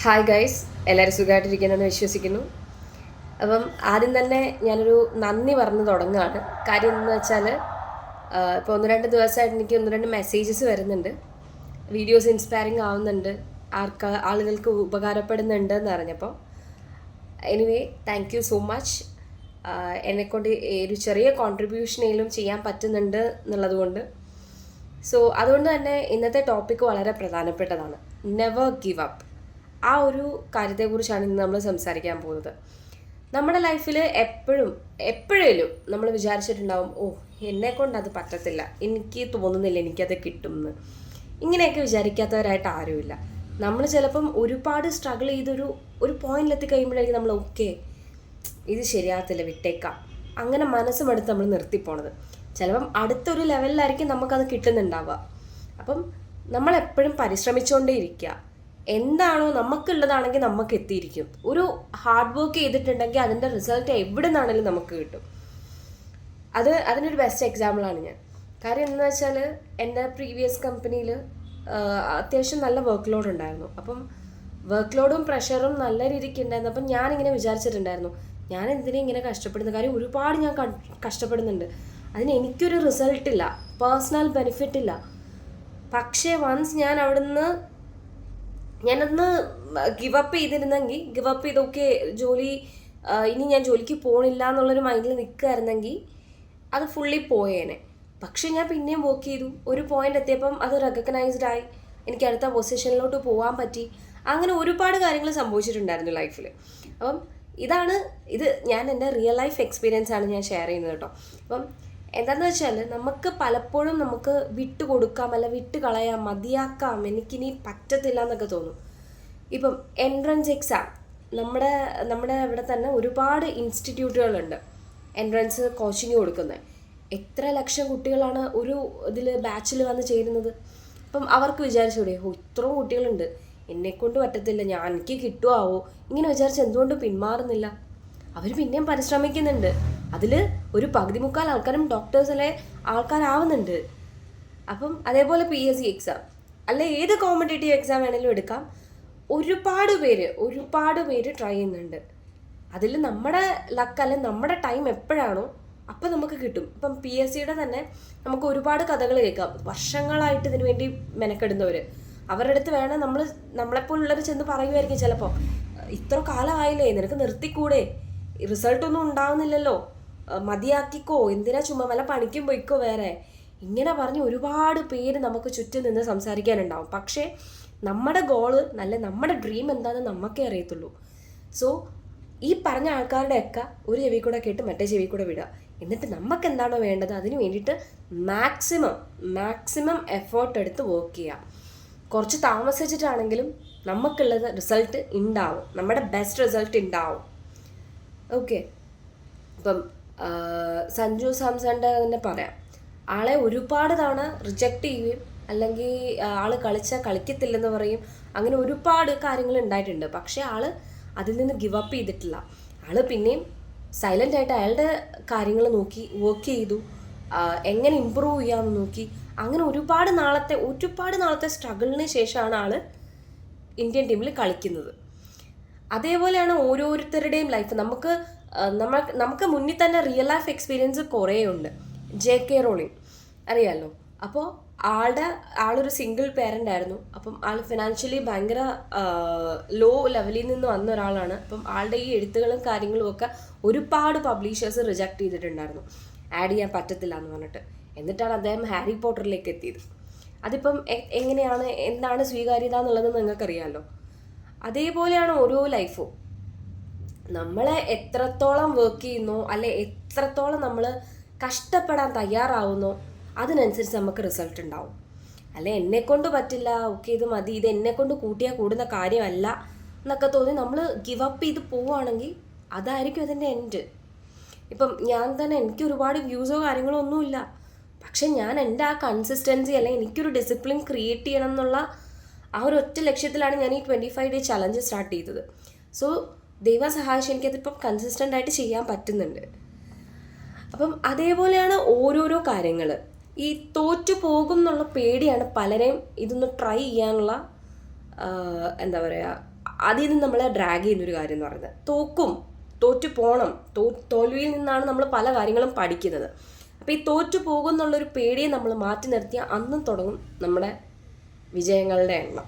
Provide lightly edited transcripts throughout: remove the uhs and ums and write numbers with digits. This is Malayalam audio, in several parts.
ഹായ് ഗൈസ്, എല്ലാവരും സുഖമായിട്ടിരിക്കുന്നതെന്ന് വിശ്വസിക്കുന്നു. അപ്പം ആദ്യം തന്നെ ഞാനൊരു നന്ദി പറഞ്ഞ് തുടങ്ങുകയാണ്. കാര്യം എന്താണെന്ന് വെച്ചാൽ ഇപ്പോൾ ഒന്ന് രണ്ട് ദിവസമായിട്ട് എനിക്ക് ഒന്ന് രണ്ട് മെസ്സേജസ് വരുന്നുണ്ട്. വീഡിയോസ് ഇൻസ്പയറിങ് ആവുന്നുണ്ട്, ആളുകൾക്ക് ഉപകാരപ്പെടുന്നുണ്ട് എന്ന് അറിഞ്ഞപ്പോൾ. Anyway, thank you so much. എന്നെക്കൊണ്ട് ഒരു ചെറിയ കോൺട്രിബ്യൂഷനെങ്കിലും ചെയ്യാൻ പറ്റുന്നുണ്ട് എന്നുള്ളതുകൊണ്ട്. സോ അതുകൊണ്ട് തന്നെ ഇന്നത്തെ ടോപ്പിക്ക് വളരെ പ്രധാനപ്പെട്ടതാണ്. Never give up. ആ ഒരു കാര്യത്തെക്കുറിച്ചാണ് ഇന്ന് നമ്മൾ സംസാരിക്കാൻ പോകുന്നത്. നമ്മുടെ ലൈഫിൽ എപ്പോഴേലും നമ്മൾ വിചാരിച്ചിട്ടുണ്ടാവും, എന്നെക്കൊണ്ട് അത് പറ്റത്തില്ല, എനിക്ക് തോന്നുന്നില്ല എനിക്കത് കിട്ടുമെന്ന്. ഇങ്ങനെയൊക്കെ വിചാരിക്കാത്തവരായിട്ട് ആരുമില്ല. നമ്മൾ ചിലപ്പം ഒരുപാട് സ്ട്രഗിൾ ചെയ്തൊരു പോയിന്റിലെത്തി കഴിയുമ്പോഴായിരിക്കും നമ്മൾ ഇത് ശരിയാകത്തില്ല, വിട്ടേക്കാം, അങ്ങനെ മനസ്സുമെടുത്ത് നമ്മൾ നിർത്തിപ്പോണത്. ചിലപ്പം അടുത്തൊരു ലെവലിലായിരിക്കും നമുക്കത് കിട്ടുന്നുണ്ടാവുക. അപ്പം നമ്മളെപ്പോഴും പരിശ്രമിച്ചുകൊണ്ടേ ഇരിക്കുക. എന്താണോ നമുക്കുള്ളതാണെങ്കിൽ നമുക്ക് എത്തിയിരിക്കും. ഒരു ഹാർഡ് വർക്ക് ചെയ്തിട്ടുണ്ടെങ്കിൽ അതിൻ്റെ റിസൾട്ട് എവിടെ നിന്നാണെങ്കിലും നമുക്ക് കിട്ടും. അതിനൊരു ബെസ്റ്റ് എക്സാമ്പിളാണ് ഞാൻ. കാര്യം എന്താണെന്ന് വെച്ചാൽ എൻ്റെ പ്രീവിയസ് കമ്പനിയിൽ അത്യാവശ്യം നല്ല വർക്ക് ലോഡ് ഉണ്ടായിരുന്നു. അപ്പം വർക്ക് ലോഡും പ്രഷറും നല്ല രീതിക്ക് ഉണ്ടായിരുന്നു. അപ്പം ഞാനിങ്ങനെ വിചാരിച്ചിട്ടുണ്ടായിരുന്നു, ഞാൻ എന്തിനാ ഇങ്ങനെ കഷ്ടപ്പെടുന്നത്? കാര്യം ഒരുപാട് ഞാൻ കഷ്ടപ്പെടുന്നുണ്ട്, അതിന് എനിക്കൊരു റിസൾട്ടില്ല, പേഴ്സണൽ ബെനിഫിറ്റ് ഇല്ല. പക്ഷേ വൺസ് ഞാനൊന്ന് ഗിവ് അപ്പ് ചെയ്തിരുന്നെങ്കിൽ, ഗിവ് അപ്പ് ചെയ്ത് ജോലി ഇനി ഞാൻ ജോലിക്ക് പോകണില്ല എന്നുള്ളൊരു മൈൻഡിൽ നിൽക്കുകയായിരുന്നെങ്കിൽ അത് ഫുള്ളി പോയേനെ. പക്ഷെ ഞാൻ പിന്നെയും വർക്ക് ചെയ്തു. ഒരു പോയിന്റ് എത്തിയപ്പം അത് റെക്കഗ്നൈസ്ഡ് ആയി, എനിക്ക് അടുത്ത പൊസിഷനിലോട്ട് പോകാൻ പറ്റി. അങ്ങനെ ഒരുപാട് കാര്യങ്ങൾ സംഭവിച്ചിട്ടുണ്ടായിരുന്നു ലൈഫിൽ. അപ്പം ഇത് ഞാൻ എൻ്റെ റിയൽ ലൈഫ് എക്സ്പീരിയൻസ് ആണ് ഞാൻ ഷെയർ ചെയ്യുന്നത് കേട്ടോ. അപ്പം എന്താണെന്ന് വെച്ചാൽ നമുക്ക് പലപ്പോഴും വിട്ടുകൊടുക്കാം, അല്ല വിട്ട് കളയാം, മതിയാക്കാം, എനിക്കിനി പറ്റത്തില്ല എന്നൊക്കെ തോന്നും. ഇപ്പം എൻട്രൻസ് എക്സാം നമ്മുടെ ഇവിടെ തന്നെ ഒരുപാട് ഇൻസ്റ്റിറ്റ്യൂട്ടുകളുണ്ട് എൻട്രൻസ് കോച്ചിങ് കൊടുക്കുന്നത്. എത്ര ലക്ഷം കുട്ടികളാണ് ഒരു ബാച്ചിൽ വന്ന് ചേരുന്നത്. അപ്പം അവർക്ക് വിചാരിച്ചൂടെ, ഇത്രയും കുട്ടികളുണ്ട്, എന്നെക്കൊണ്ട് പറ്റത്തില്ല, എനിക്ക് കിട്ടുമാവോ, ഇങ്ങനെ വിചാരിച്ച് എന്തുകൊണ്ട് പിന്മാറുന്നില്ല? അവർ പിന്നെയും പരിശ്രമിക്കുന്നുണ്ട്. അതിൽ ഒരു പകുതി മുക്കാൽ ആൾക്കാരും ഡോക്ടേഴ്സിലെ ആൾക്കാരാവുന്നുണ്ട്. അപ്പം അതേപോലെ PSC എക്സാം അല്ല, ഏത് കോമ്പറ്റേറ്റീവ് എക്സാം വേണമെങ്കിലും എടുക്കാം. ഒരുപാട് പേര് ട്രൈ ചെയ്യുന്നുണ്ട്. അതിൽ നമ്മുടെ ലക്ക് അല്ലെങ്കിൽ നമ്മുടെ ടൈം എപ്പോഴാണോ അപ്പം നമുക്ക് കിട്ടും. ഇപ്പം PSCയുടെ തന്നെ നമുക്ക് ഒരുപാട് കഥകൾ കേൾക്കാം. വർഷങ്ങളായിട്ട് ഇതിനു വേണ്ടി മെനക്കെടുന്നവർ, അവരുടെ അടുത്ത് വേണം നമ്മളെപ്പോലുള്ളവർ ചെന്ന് പറയുമായിരിക്കും ചിലപ്പോൾ, ഇത്ര കാലമായില്ലേ, നിനക്ക് നിർത്തിക്കൂടെ, റിസൾട്ടൊന്നും ഉണ്ടാവുന്നില്ലല്ലോ, മതിയാക്കിക്കോ, എന്തിനാ ചുമ്മാ വല്ല പണിക്കും പോയിക്കോ വേറെ, ഇങ്ങനെ പറഞ്ഞ് ഒരുപാട് പേര് നമുക്ക് ചുറ്റും നിന്ന് സംസാരിക്കാനുണ്ടാവും. പക്ഷേ നമ്മുടെ ഗോള് നമ്മുടെ ഡ്രീം എന്താണെന്ന് നമുക്കേ അറിയത്തുള്ളൂ. സോ ഈ പറഞ്ഞ ആൾക്കാരുടെയൊക്കെ ഒരു ചെവി കൂടെ കേട്ട് മറ്റേ ചെവി കൂടെ വിടുക. എന്നിട്ട് നമുക്ക് എന്താണോ വേണ്ടത് അതിന് വേണ്ടിയിട്ട് മാക്സിമം എഫേർട്ട് എടുത്ത് വർക്ക് ചെയ്യുക. കുറച്ച് താമസിച്ചിട്ടാണെങ്കിലും നമുക്കുള്ളത് റിസൾട്ട് ഉണ്ടാവും, നമ്മുടെ ബെസ്റ്റ് റിസൾട്ട് ഉണ്ടാവും. ഓക്കെ, ഇപ്പം സഞ്ജു സാംസന്റെ തന്നെ പറയാം. ആളെ ഒരുപാട് തവണ റിജക്റ്റ് ചെയ്യുകയും അല്ലെങ്കിൽ ആള് കളിക്കത്തില്ലെന്ന് പറയും, അങ്ങനെ ഒരുപാട് കാര്യങ്ങൾ ഉണ്ടായിട്ടുണ്ട്. പക്ഷേ ആള് അതിൽ നിന്ന് ഗിവ് അപ്പ് ചെയ്തിട്ടില്ല. ആള് പിന്നെയും സൈലൻ്റ് ആയിട്ട് അയാളുടെ കാര്യങ്ങൾ നോക്കി വർക്ക് ചെയ്തു, എങ്ങനെ ഇമ്പ്രൂവ് ചെയ്യാമെന്ന് നോക്കി. അങ്ങനെ ഒരുപാട് നാളത്തെ സ്ട്രഗിളിന് ശേഷമാണ് ആള് ഇന്ത്യൻ ടീമിൽ കളിക്കുന്നത്. അതേപോലെയാണ് ഓരോരുത്തരുടെയും ലൈഫ്. നമുക്ക് മുന്നിൽ തന്നെ റിയൽ ലൈഫ് എക്സ്പീരിയൻസ് കുറേ ഉണ്ട്. JK റോളിംഗ് അറിയാമല്ലോ. അപ്പോൾ ആളൊരു സിംഗിൾ പേരൻ്റ് ആയിരുന്നു. അപ്പം ആൾ ഫിനാൻഷ്യലി ഭയങ്കര ലോ ലെവലിൽ നിന്ന് വന്ന ഒരാളാണ്. അപ്പം ആളുടെ ഈ എഴുത്തുകളും കാര്യങ്ങളും ഒക്കെ ഒരുപാട് പബ്ലിഷേഴ്സ് റിജക്റ്റ് ചെയ്തിട്ടുണ്ടായിരുന്നു, ആഡ് ചെയ്യാൻ പറ്റത്തില്ല എന്ന് പറഞ്ഞിട്ട്. എന്നിട്ടാണ് അദ്ദേഹം ഹാരി പോട്ടറിലേക്ക് എത്തിയത്. അതിപ്പം എന്താണ് സ്വീകാര്യത എന്നുള്ളത് നിങ്ങൾക്കറിയാമല്ലോ. അതേപോലെയാണ് ഓരോ ലൈഫും. നമ്മളെ എത്രത്തോളം വർക്ക് ചെയ്യുന്നോ, അല്ലെ എത്രത്തോളം നമ്മൾ കഷ്ടപ്പെടാൻ തയ്യാറാവുന്നോ, അതിനനുസരിച്ച് നമുക്ക് റിസൾട്ട് ഉണ്ടാവും. അല്ലെ എന്നെക്കൊണ്ട് പറ്റില്ല, ഇത് മതി, ഇത് എന്നെക്കൊണ്ട് കൂട്ടിയാൽ കൂടുന്ന കാര്യമല്ല എന്നൊക്കെ തോന്നി നമ്മൾ ഗിവ് അപ്പ് ചെയ്ത് പോവുകയാണെങ്കിൽ അതായിരിക്കും അതിൻ്റെ എൻഡ്. ഇപ്പം ഞാൻ തന്നെ, എനിക്ക് ഒരുപാട് വ്യൂസോ കാര്യങ്ങളോ ഒന്നുമില്ല, പക്ഷെ ഞാൻ എൻ്റെ ആ കൺസിസ്റ്റൻസി അല്ലെങ്കിൽ എനിക്കൊരു ഡിസിപ്ലിൻ ക്രിയേറ്റ് ചെയ്യണം എന്നുള്ള ആ ഒരു ഒറ്റ ലക്ഷ്യത്തിലാണ് ഞാൻ ഈ 25 ഡേ ചലഞ്ച് സ്റ്റാർട്ട് ചെയ്തത്. സോ ദൈവം സഹായിച്ച് എനിക്കതിപ്പം കൺസിസ്റ്റൻ്റ് ആയിട്ട് ചെയ്യാൻ പറ്റുന്നുണ്ട്. അപ്പം അതേപോലെയാണ് ഓരോരോ കാര്യങ്ങൾ. ഈ തോറ്റു പോകും എന്നുള്ള പേടിയാണ് പലരെയും ഇതൊന്ന് ട്രൈ ചെയ്യാനുള്ള എന്താ പറയുക അതിൽ നിന്ന് നമ്മളെ ഡ്രാഗ് ചെയ്യുന്നൊരു കാര്യം എന്ന് പറയുന്നത് തോറ്റു പോകണം. തോൽവിയിൽ നിന്നാണ് നമ്മൾ പല കാര്യങ്ങളും പഠിക്കുന്നത്. അപ്പോൾ ഈ തോറ്റു പോകുമെന്നുള്ളൊരു പേടിയെ നമ്മൾ മാറ്റി നിർത്തിയാൽ അന്നും തുടങ്ങും നമ്മുടെ വിജയങ്ങളുടെ എണ്ണം.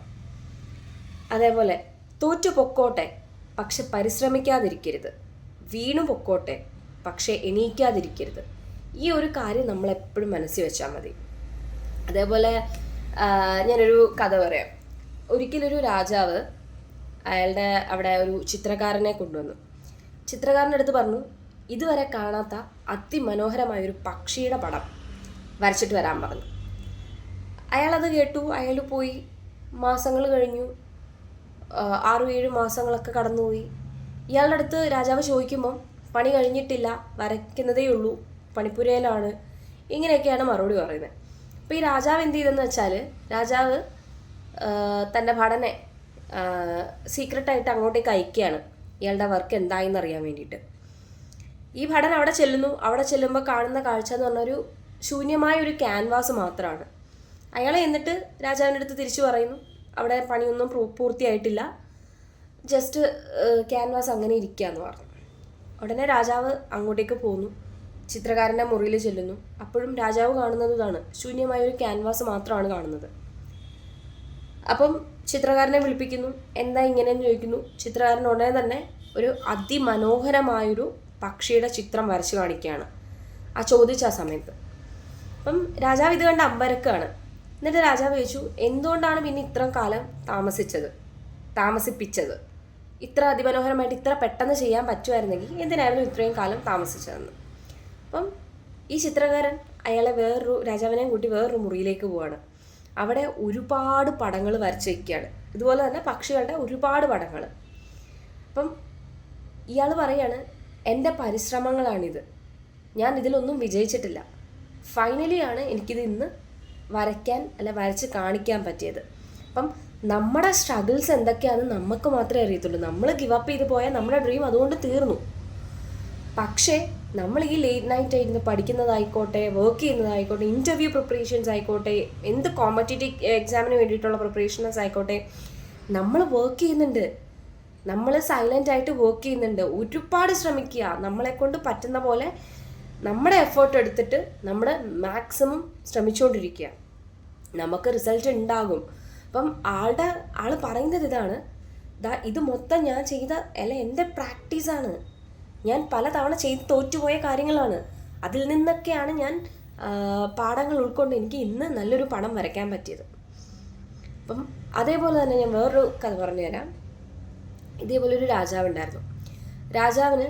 അതേപോലെ തോറ്റു പൊക്കോട്ടെ, പക്ഷെ പരിശ്രമിക്കാതിരിക്കരുത്. വീണു പൊക്കോട്ടെ, പക്ഷെ എണീക്കാതിരിക്കരുത്. ഈ ഒരു കാര്യം നമ്മളെപ്പോഴും മനസ്സിൽ വെച്ചാൽ മതി. അതേപോലെ ഞാനൊരു കഥ പറയാം. ഒരിക്കലൊരു രാജാവ് അയാളുടെ അവിടെ ഒരു ചിത്രകാരനെ കൊണ്ടുവന്നു. ചിത്രകാരൻ്റെ അടുത്ത് പറഞ്ഞു, ഇതുവരെ കാണാത്ത അതിമനോഹരമായൊരു പക്ഷിയുടെ പടം വരച്ചിട്ട് വരാൻ പറഞ്ഞു. അയാളത് കേട്ടു. അയാൾ പോയി. മാസങ്ങൾ കഴിഞ്ഞു. 6-7 മാസങ്ങളൊക്കെ കടന്നുപോയി. ഇയാളുടെ അടുത്ത് രാജാവ് ചോദിക്കുമ്പം പണി കഴിഞ്ഞിട്ടില്ല, വരയ്ക്കുന്നതേ ഉള്ളൂ, പണിപ്പുരയിലാണ്, ഇങ്ങനെയൊക്കെയാണ് മറുപടി പറയുന്നത്. അപ്പോൾ ഈ രാജാവ് എന്ത് ചെയ്തെന്ന് വെച്ചാൽ, രാജാവ് തൻ്റെ ഭടനെ സീക്രട്ടായിട്ട് അങ്ങോട്ടേക്ക് അയക്കുകയാണ് ഇയാളുടെ വർക്ക് എന്തായെന്ന് അറിയാൻ വേണ്ടിയിട്ട്. ഈ ഭടൻ അവിടെ ചെല്ലുന്നു. അവിടെ ചെല്ലുമ്പോൾ കാണുന്ന കാഴ്ച എന്ന് പറഞ്ഞൊരു ശൂന്യമായൊരു ക്യാൻവാസ് മാത്രമാണ്. അയാളെ എന്നിട്ട് രാജാവിൻ്റെ അടുത്ത് തിരിച്ചു പറയുന്നു, അവിടെ പണിയൊന്നും പൂർത്തിയായിട്ടില്ല, ജസ്റ്റ് ക്യാൻവാസ് അങ്ങനെ ഇരിക്കുക എന്ന് പറഞ്ഞു. ഉടനെ രാജാവ് അങ്ങോട്ടേക്ക് പോന്നു. ചിത്രകാരൻ്റെ മുറിയിൽ ചെല്ലുന്നു. അപ്പോഴും രാജാവ് കാണുന്നത് ഇതാണ്, ശൂന്യമായൊരു ക്യാൻവാസ് മാത്രമാണ് കാണുന്നത്. അപ്പം ചിത്രകാരനെ വിളിപ്പിക്കുന്നു. എന്താ ഇങ്ങനെയെന്ന് ചോദിക്കുന്നു. ചിത്രകാരൻ ഉടനെ തന്നെ ഒരു അതിമനോഹരമായൊരു പക്ഷിയുടെ ചിത്രം വരച്ച് കാണിക്കുകയാണ് ആ ചോദിച്ച ആ സമയത്ത്. അപ്പം രാജാവ് ഇത് കണ്ട് അമ്പരക്കാണ്. എന്നിട്ട് രാജാവ് ചോദിച്ചു, എന്തുകൊണ്ടാണ് പിന്നെ ഇത്രയും കാലം താമസിപ്പിച്ചത്? ഇത്ര അതിമനോഹരമായിട്ട് ഇത്ര പെട്ടെന്ന് ചെയ്യാൻ പറ്റുമായിരുന്നെങ്കിൽ എന്തിനായിരുന്നു ഇത്രയും കാലം താമസിച്ചതെന്ന്. അപ്പം ഈ ചിത്രകാരൻ രാജാവിനെയും കൂട്ടി വേറൊരു മുറിയിലേക്ക് പോവാണ്. അവിടെ ഒരുപാട് പടങ്ങൾ വരച്ച് വയ്ക്കുകയാണ്. ഇതുപോലെ തന്നെ പക്ഷികളുടെ ഒരുപാട് പടങ്ങൾ. അപ്പം ഇയാൾ പറയാണ്, എൻ്റെ പരിശ്രമങ്ങളാണിത്, ഞാൻ ഇതിലൊന്നും വിജയിച്ചിട്ടില്ല. ഫൈനലിയാണ് എനിക്കിത് ഇന്ന് വരച്ച് കാണിക്കാൻ പറ്റിയത്. അപ്പം നമ്മുടെ സ്ട്രഗിൾസ് എന്തൊക്കെയാണെന്ന് നമുക്ക് മാത്രമേ അറിയത്തുള്ളൂ. നമ്മൾ ഗിവ് അപ്പ് ചെയ്ത് പോയാൽ നമ്മുടെ ഡ്രീം അതുകൊണ്ട് തീർന്നു. പക്ഷേ നമ്മൾ ഈ ലേറ്റ് നൈറ്റ് ആയിരുന്നു പഠിക്കുന്നതായിക്കോട്ടെ, വർക്ക് ചെയ്യുന്നതായിക്കോട്ടെ, ഇൻ്റർവ്യൂ പ്രിപ്പറേഷൻസ് ആയിക്കോട്ടെ, എന്ത് കോമ്പറ്റേറ്റീവ് എക്സാമിന് വേണ്ടിയിട്ടുള്ള പ്രിപ്പറേഷൻസ് ആയിക്കോട്ടെ, നമ്മൾ വർക്ക് ചെയ്യുന്നുണ്ട്. നമ്മൾ സൈലൻ്റ് ആയിട്ട് വർക്ക് ചെയ്യുന്നുണ്ട്. ഒരുപാട് ശ്രമിക്കുക. നമ്മളെക്കൊണ്ട് പറ്റുന്ന പോലെ നമ്മുടെ എഫേർട്ട് എടുത്തിട്ട് നമ്മുടെ മാക്സിമം ശ്രമിച്ചുകൊണ്ടിരിക്കുക. നമുക്ക് റിസൾട്ട് ഉണ്ടാകും. അപ്പം ആൾ പറയുന്നത് ഇതാണ്, ഇത് മൊത്തം ഞാൻ ചെയ്ത എൻ്റെ പ്രാക്ടീസാണ്. ഞാൻ പലതവണ ചെയ്ത് തോറ്റുപോയ കാര്യങ്ങളാണ്. അതിൽ നിന്നൊക്കെയാണ് ഞാൻ പാഠങ്ങൾ ഉൾക്കൊണ്ട് എനിക്ക് ഇന്ന് നല്ലൊരു പടം വരയ്ക്കാൻ പറ്റിയത്. അപ്പം അതേപോലെ തന്നെ ഞാൻ വേറൊരു കഥ പറഞ്ഞു തരാം. ഇതേപോലെ ഒരു രാജാവുണ്ടായിരുന്നു. രാജാവിന്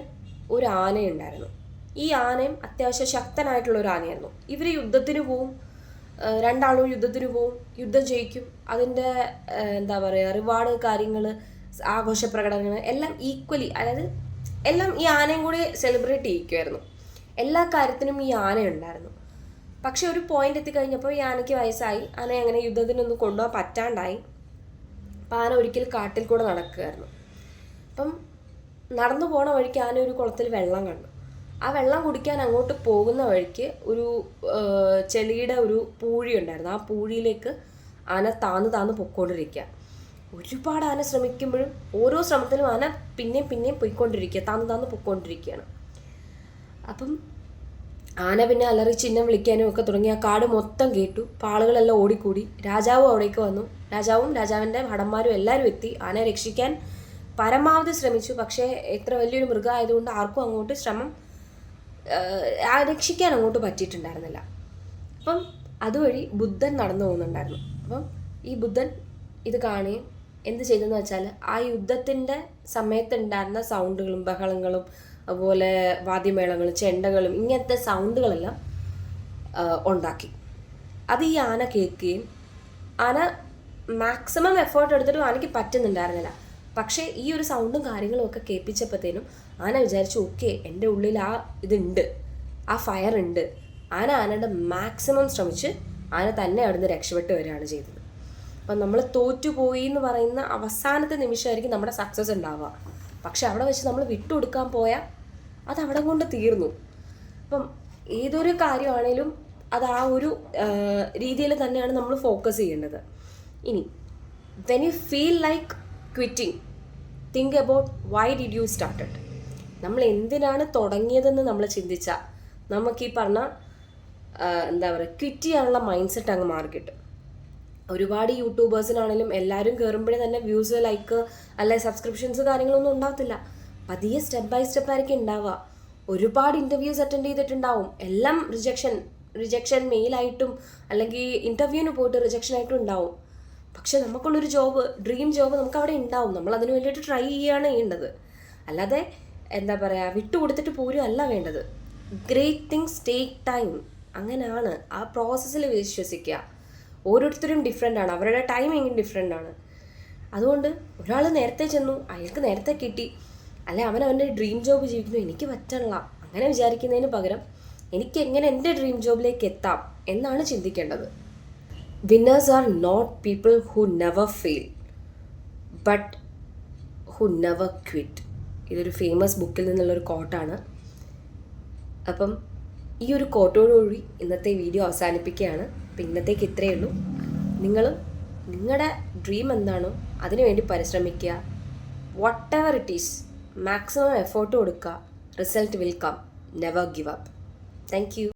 ഒരു ആനയുണ്ടായിരുന്നു. ഈ ആനയും അത്യാവശ്യം ശക്തനായിട്ടുള്ള ഒരു ആനയായിരുന്നു. ഇവർ യുദ്ധത്തിന് പോവും. രണ്ടാളും യുദ്ധത്തിന് പോവും, യുദ്ധം ജയിക്കും. അതിൻ്റെ റിവാർഡ് കാര്യങ്ങൾ, ആഘോഷ പ്രകടനങ്ങൾ എല്ലാം ഈക്വലി, അതായത് എല്ലാം ഈ ആനയും കൂടി സെലിബ്രേറ്റ് ചെയ്യിക്കുമായിരുന്നു. എല്ലാ കാര്യത്തിനും ഈ ആനയുണ്ടായിരുന്നു. പക്ഷെ ഒരു പോയിന്റ് എത്തിക്കഴിഞ്ഞപ്പോൾ ഈ ആനയ്ക്ക് വയസ്സായി. ആന അങ്ങനെ യുദ്ധത്തിനൊന്നും കൊണ്ടുപോകാൻ പറ്റാണ്ടായി. അപ്പം ആന ഒരിക്കൽ കാട്ടിൽ കൂടെ നടക്കുകയായിരുന്നു. അപ്പം നടന്നു പോണ വഴിക്ക് ആന ഒരു കുളത്തിൽ വെള്ളം കണ്ടു. ആ വെള്ളം കുടിക്കാൻ അങ്ങോട്ട് പോകുന്ന വഴിക്ക് ഒരു ചെളിയുടെ ഒരു പൂഴി ഉണ്ടായിരുന്നു. ആ പൂഴിയിലേക്ക് ആന താന്ന് പൊയ്ക്കൊണ്ടിരിക്കുക. ഒരുപാട് ആന ശ്രമിക്കുമ്പോഴും ഓരോ ശ്രമത്തിലും ആന പിന്നെയും പോയിക്കൊണ്ടിരിക്കുക, താന്ന് പൊയ്ക്കൊണ്ടിരിക്കുകയാണ്. അപ്പം ആന പിന്നെ അലറി ചിഹ്നം വിളിക്കാനും ഒക്കെ തുടങ്ങി. ആ കാട് മൊത്തം കേട്ടു. ആളുകളെല്ലാം ഓടിക്കൂടി. രാജാവും അവിടേക്ക് വന്നു. രാജാവും രാജാവിൻ്റെ ഭടന്മാരും എല്ലാവരും എത്തി. ആനയെ രക്ഷിക്കാൻ പരമാവധി ശ്രമിച്ചു. പക്ഷേ എത്ര വലിയൊരു മൃഗമായതുകൊണ്ട് ആർക്കും അങ്ങോട്ട് രക്ഷിക്കാൻ അങ്ങോട്ട് പറ്റിയിട്ടുണ്ടായിരുന്നില്ല. അപ്പം അതുവഴി ബുദ്ധൻ നടന്നു പോകുന്നുണ്ടായിരുന്നു. അപ്പം ഈ ബുദ്ധൻ ഇത് കാണുകയും എന്ത് ചെയ്തെന്ന് വെച്ചാൽ, ആ യുദ്ധത്തിൻ്റെ സമയത്തുണ്ടായിരുന്ന സൗണ്ടുകളും ബഹളങ്ങളും അതുപോലെ വാദ്യമേളങ്ങളും ചെണ്ടകളും ഇങ്ങനത്തെ സൗണ്ടുകളെല്ലാം ഉണ്ടാക്കി. അത് ഈ ആന കേൾക്കുകയും, ആന മാക്സിമം എഫേർട്ട് എടുത്തിട്ടും ആനയ്ക്ക് പറ്റുന്നുണ്ടായിരുന്നില്ല. പക്ഷേ ഈ ഒരു സൗണ്ടും കാര്യങ്ങളും ഒക്കെ കേൾപ്പിച്ചപ്പോഴത്തേനും ആന വിചാരിച്ചു, ഓക്കെ, എൻ്റെ ഉള്ളിൽ ഇതുണ്ട്, ആ ഫയർ ഉണ്ട്. ആനയുടെ മാക്സിമം ശ്രമിച്ച് ആന തന്നെ അവിടുന്ന് രക്ഷപ്പെട്ട് വരികയാണ് ചെയ്തത്. അപ്പം നമ്മൾ തോറ്റുപോയി എന്ന് പറയുന്ന അവസാനത്തെ നിമിഷമായിരിക്കും നമ്മുടെ സക്സസ് ഉണ്ടാവുക. പക്ഷെ അവിടെ വെച്ച് നമ്മൾ വിട്ടുകൊടുക്കാൻ പോയാൽ അത് അവിടെ കൊണ്ട് തീർന്നു. അപ്പം ഏതൊരു കാര്യമാണേലും അത് ആ ഒരു രീതിയിൽ തന്നെയാണ് നമ്മൾ ഫോക്കസ് ചെയ്യേണ്ടത്. ഇനി when you feel like quitting, think about why did you started. നമ്മൾ എന്തിനാണ് തുടങ്ങിയതെന്ന് നമ്മൾ ചിന്തിച്ചാൽ നമുക്ക് ഈ പറഞ്ഞ എന്താ പറയുക ക്വിറ്റ് ചെയ്യാനുള്ള മൈൻഡ് സെറ്റ് അങ്ങ് മാറി കിട്ടും. ഒരുപാട് യൂട്യൂബേഴ്സിനാണെങ്കിലും എല്ലാവരും കയറുമ്പോഴേ തന്നെ വ്യൂസ്, ലൈക്ക് അല്ലെ സബ്സ്ക്രിപ്ഷൻസ് കാര്യങ്ങളൊന്നും ഉണ്ടാകത്തില്ല. പതിയെ സ്റ്റെപ്പ് ബൈ സ്റ്റെപ്പ് ആയിരിക്കും ഉണ്ടാവുക. ഒരുപാട് ഇൻ്റർവ്യൂസ് അറ്റൻഡ് ചെയ്തിട്ടുണ്ടാവും, എല്ലാം റിജക്ഷൻ മെയിലായിട്ടും അല്ലെങ്കിൽ ഇൻ്റർവ്യൂവിന് പോയിട്ട് റിജക്ഷൻ ആയിട്ടും ഉണ്ടാവും. പക്ഷെ നമുക്കുള്ളൊരു ജോബ്, ഡ്രീം ജോബ് നമുക്ക് അവിടെ ഉണ്ടാവും. നമ്മൾ അതിന് വേണ്ടിയിട്ട് ട്രൈ ചെയ്യുകയാണ് ചെയ്യേണ്ടത്. അല്ലാതെ എന്താ പറയുക വിട്ടുകൊടുത്തിട്ട് പോരും അല്ല വേണ്ടത്. Great things take time. അങ്ങനെയാണ്. ആ പ്രോസസ്സിൽ വിശ്വസിക്കുക. ഓരോരുത്തരും ഡിഫറെൻ്റ് ആണ്, അവരുടെ ടൈമിങ് ഡിഫറെൻ്റ് ആണ്. അതുകൊണ്ട് ഒരാൾ നേരത്തെ ചെന്നു, അയാൾക്ക് നേരത്തെ കിട്ടി, അല്ലെ അവൻ അവൻ്റെ ഡ്രീം ജോബ് ജീവിക്കുന്നു, എനിക്ക് പറ്റണില്ല അങ്ങനെ വിചാരിക്കുന്നതിന് പകരം എനിക്ക് എങ്ങനെ എൻ്റെ ഡ്രീം ജോബിലേക്ക് എത്താം എന്നാണ് ചിന്തിക്കേണ്ടത്. Winners are not people who never fail but who never quit. ഇതൊരു ഫേമസ് ബുക്കിൽ നിന്നുള്ളൊരു കോട്ടാണ്. അപ്പം ഈ ഒരു കോട്ടോടുകൂടി ഇന്നത്തെ വീഡിയോ അവസാനിപ്പിക്കുകയാണ്. അപ്പം ഇന്നത്തേക്ക് ഇത്രയേ ഉള്ളൂ. നിങ്ങൾ നിങ്ങളുടെ ഡ്രീം എന്താണോ അതിനു വേണ്ടി പരിശ്രമിക്കുക. Whatever it is, maximum effort കൊടുക്കുക. Result will come. Never give up. Thank U.